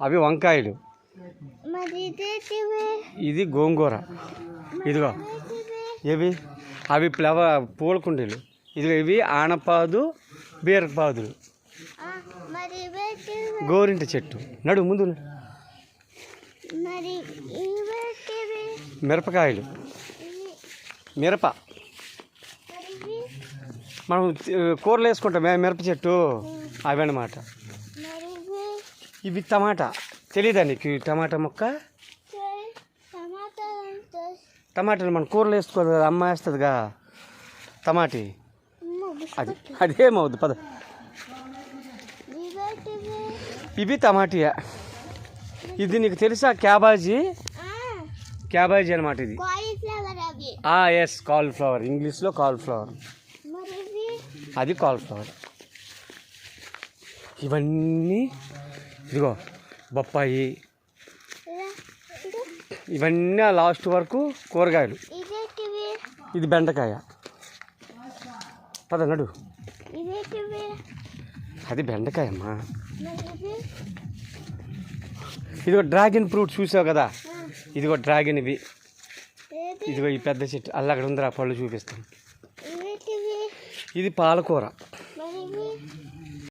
అవి వంకాయలు, ఇది గోంగూర. ఇదిగో ఇవి అవి పూల కుండీలు. ఇదిగో ఇవి ఆనపాదు, బీరపాదులు, గోరింట చెట్టు. నడు ముందు. మిరపకాయలు, మిరప మనం కూరలు వేసుకుంటాం మిరప చెట్టు, అవి అన్నమాట. ఇవి టమాటా. తెలీదా నీకు టమాటా మొక్క? టమాటాలు మనం కూరలు వేసుకోవాలి కదా, అమ్మ వేస్తుందిగా టమాటీ. అదేమవుద్ది పద. ఇవి టమాటియా. ఇది నీకు తెలుసా? క్యాబేజీ అనమాట ఇది. Yes, cauliflower. ఇంగ్లీష్లో కాలీఫ్లవర్, అది కాలీఫ్లవర్. ఇవన్నీ ఇదిగో బొప్పాయి. ఇవన్నీ లాస్ట్ వరకు కూరగాయలు. ఇది బెండకాయ. పద నడు. అది బెండకాయ అమ్మా. ఇదిగో డ్రాగన్ ఫ్రూట్ చూసావు కదా, ఇదిగో డ్రాగన్. ఇదిగో ఈ పెద్ద చెట్టు అక్కడ ఉందిరా, పళ్ళు చూపిస్తాను. ఇది పాలకూర.